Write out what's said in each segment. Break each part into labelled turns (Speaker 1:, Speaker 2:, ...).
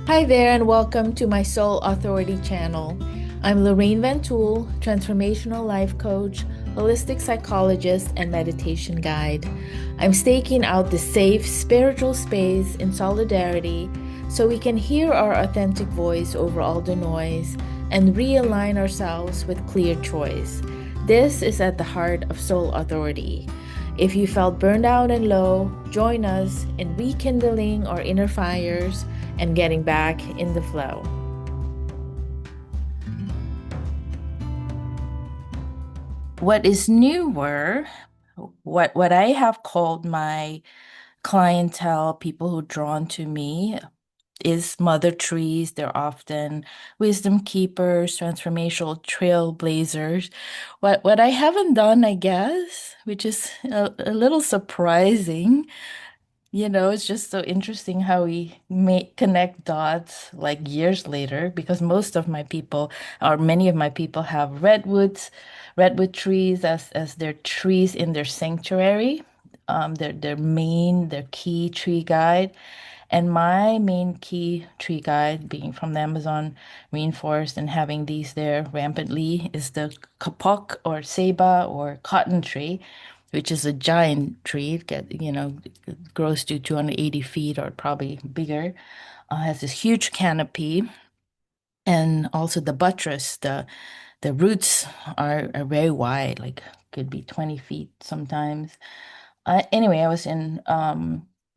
Speaker 1: Hi there, and welcome to my Soul Authority channel. I'm Lorraine Van Tool, transformational life coach, holistic psychologist, and meditation guide. I'm staking out the safe spiritual space in solidarity so we can hear our authentic voice over all the noise and realign ourselves with clear choice. This is at the heart of Soul Authority. If you felt burned out and low, join us in rekindling our inner fires and getting back in the flow. What is newer, what I have called my clientele, people who are drawn to me, is mother trees. They're often wisdom keepers, transformational trailblazers. What I haven't done, I guess, which is a little surprising. It's just so interesting how we make connect dots like years later because most of my people or many of my people have redwood trees as their trees in their sanctuary, their key tree guide. And my main key tree guide, being from the Amazon rainforest and having these there rampantly, is the kapok or ceiba or cotton tree, which is a giant tree. It grows to 280 feet or probably bigger. Has this huge canopy, and also the buttress. The roots are very wide, like could be 20 feet sometimes. Anyway, I was in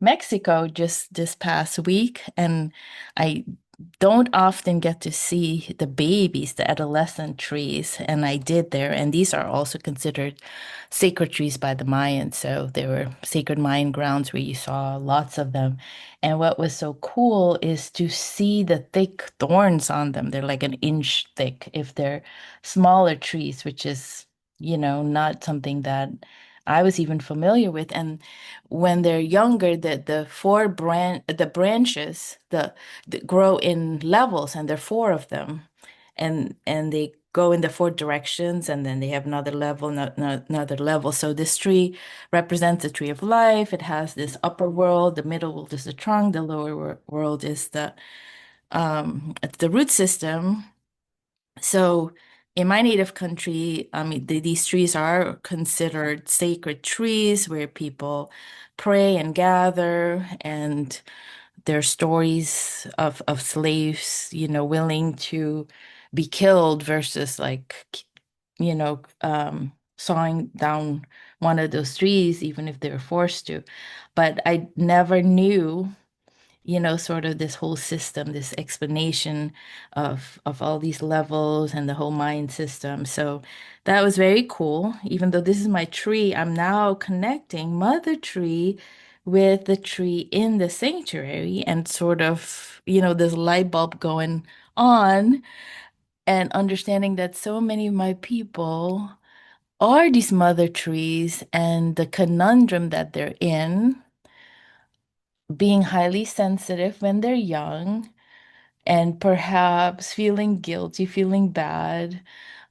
Speaker 1: Mexico just this past week, and I don't often get to see the babies, the adolescent trees, and I did there. And these are also considered sacred trees by the Mayans. So they were sacred Mayan grounds where you saw lots of them. And what was so cool is to see the thick thorns on them. They're like an inch thick if they're smaller trees, which is, not something that I was even familiar with. And when they're younger, the branches, grow in levels, and there are four of them, and they go in the four directions, and then they have another level, another level. So this tree represents the tree of life. It has this upper world, the middle world is the trunk, the lower world is it's the root system. So in my native country, I mean, these trees are considered sacred trees where people pray and gather, and there are stories of slaves, willing to be killed versus like, sawing down one of those trees, even if they were forced to. But I never knew, sort of this whole system, this explanation of all these levels and the whole mind system. So that was very cool. Even though this is my tree, I'm now connecting Mother Tree with the tree in the sanctuary and sort of, this light bulb going on and understanding that so many of my people are these mother trees and the conundrum that they're in, being highly sensitive when they're young and perhaps feeling guilty, feeling bad,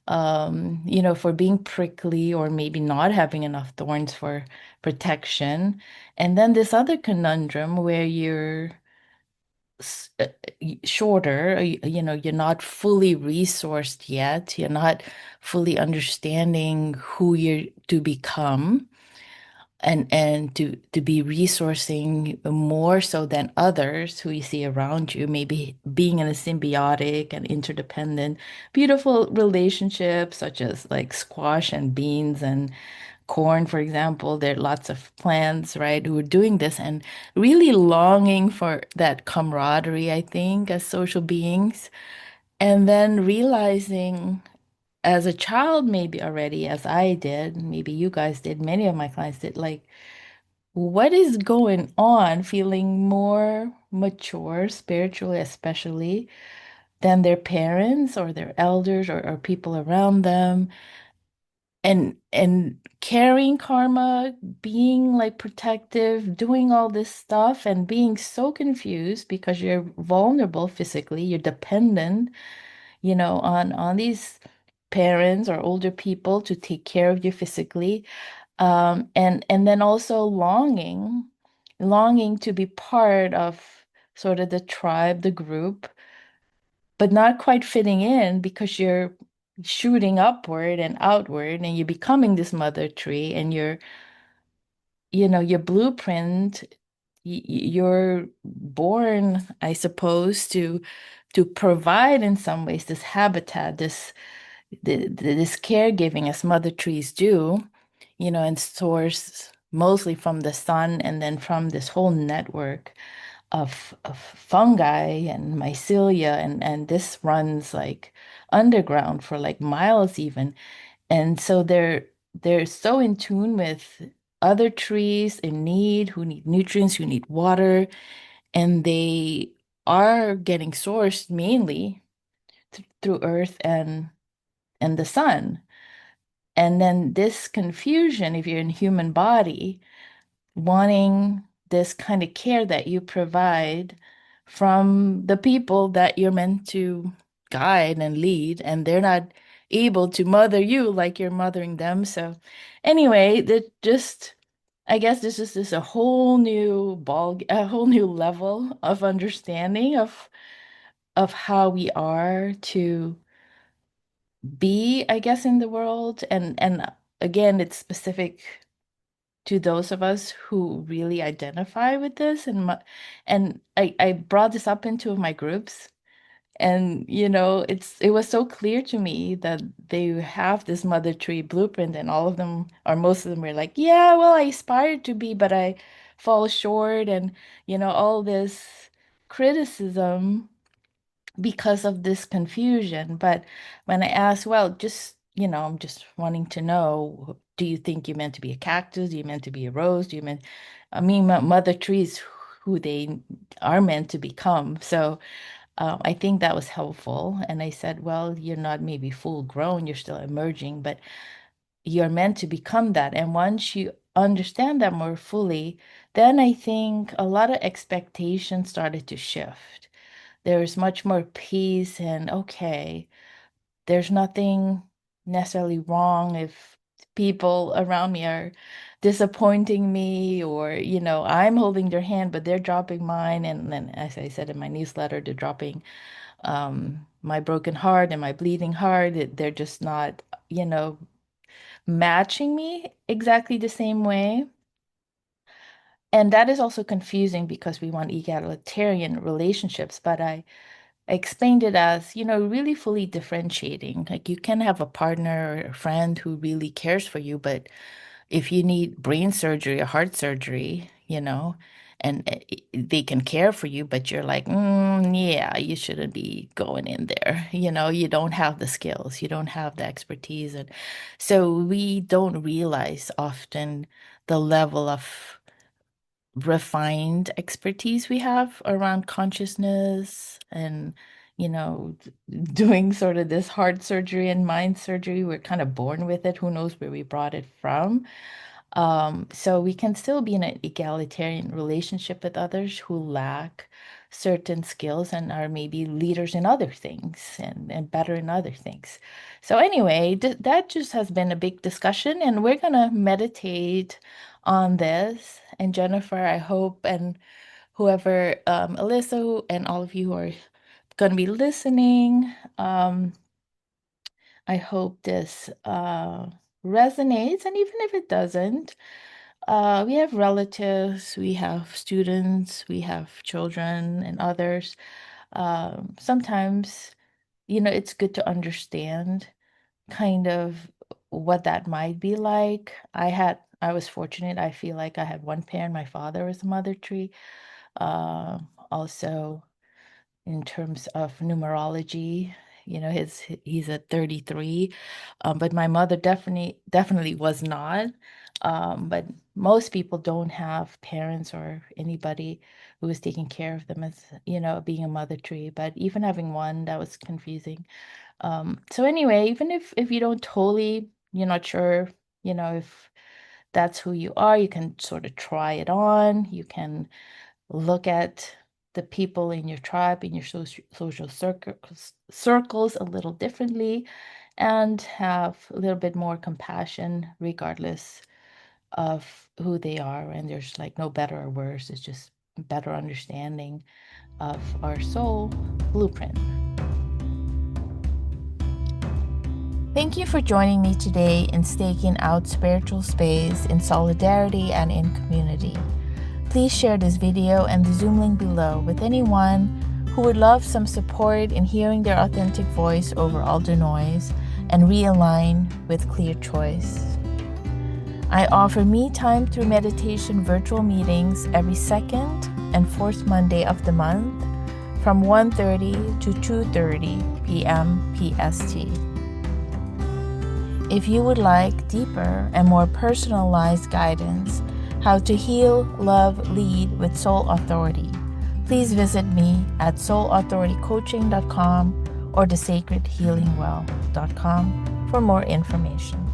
Speaker 1: for being prickly or maybe not having enough thorns for protection. And then this other conundrum where you're shorter, you're not fully resourced yet, you're not fully understanding who you're to become and to be resourcing more so than others who you see around you, maybe being in a symbiotic and interdependent, beautiful relationship, such as like squash and beans and corn, for example. There are lots of plants, right, who are doing this and really longing for that camaraderie, I think, as social beings. And then realizing as a child, maybe already, as I did, maybe you guys did, many of my clients did, like, what is going on, feeling more mature spiritually, especially than their parents or their elders or people around them, and carrying karma, being like protective, doing all this stuff and being so confused because you're vulnerable physically, you're dependent, on these parents or older people to take care of you physically, and then also longing to be part of sort of the tribe, the group, but not quite fitting in because you're shooting upward and outward and you're becoming this mother tree and your blueprint, you're born, I suppose, to provide in some ways this habitat, this caregiving as mother trees do, and source mostly from the sun and then from this whole network of fungi and mycelia and this runs like underground for like miles even. And so they're so in tune with other trees in need, who need nutrients, who need water, and they are getting sourced mainly through earth and the sun. And then this confusion, if you're in human body, wanting this kind of care that you provide from the people that you're meant to guide and lead, and they're not able to mother you like you're mothering them. So anyway, that just I guess this is just a whole new a whole new level of understanding of how we are to be, I guess, in the world. And again, it's specific to those of us who really identify with this. And I brought this up into my groups. And it was so clear to me that they have this mother tree blueprint, and all of them, or most of them, were like, yeah, well, I aspire to be, but I fall short, and all this criticism because of this confusion. But when I asked, well, just, I'm just wanting to know, do you think you're meant to be a cactus? Do you meant to be a rose? I mean, mother trees, who they are meant to become. So I think that was helpful. And I said, well, you're not maybe full grown, you're still emerging, but you're meant to become that. And once you understand that more fully, then I think a lot of expectations started to shift. There's much more peace and okay, there's nothing necessarily wrong if people around me are disappointing me, or I'm holding their hand but they're dropping mine, and then, as I said in my newsletter, they're dropping my broken heart and my bleeding heart. They're just not matching me exactly the same way. And that is also confusing because we want egalitarian relationships, but I explained it as, really fully differentiating. Like you can have a partner or a friend who really cares for you, but if you need brain surgery or heart surgery, and they can care for you, but you're like, yeah, you shouldn't be going in there. You don't have the skills, you don't have the expertise. And so we don't realize often the level of refined expertise we have around consciousness and doing sort of this heart surgery and mind surgery. We're kind of born with it. Who knows where we brought it from? So we can still be in an egalitarian relationship with others who lack certain skills and are maybe leaders in other things and better in other things. So anyway, that just has been a big discussion, and we're gonna meditate on this. And Jennifer, I hope, and whoever, Alyssa, and all of you who are gonna be listening, I hope this resonates. And even if it doesn't, we have relatives, we have students, we have children and others. Sometimes, it's good to understand kind of what that might be like. I was fortunate. I feel like I had one parent. My father was a mother tree. Uh, Also, in terms of numerology. He's at 33, but my mother definitely was not. But most people don't have parents or anybody who was taking care of them as, being a mother tree. But even having one, that was confusing. So anyway, even if you don't totally, you're not sure, if that's who you are, you can sort of try it on. You can look at the people in your tribe, in your social circles a little differently, and have a little bit more compassion regardless of who they are. And there's like no better or worse. It's just better understanding of our soul blueprint. Thank you for joining me today in staking out spiritual space in solidarity and in community. Please share this video and the Zoom link below with anyone who would love some support in hearing their authentic voice over all the noise and realign with clear choice. I offer me time through meditation virtual meetings every second and fourth Monday of the month from 1:30 to 2:30 p.m. PST. If you would like deeper and more personalized guidance, how to heal, love, lead with soul authority, please visit me at soulauthoritycoaching.com or thesacredhealingwell.com for more information.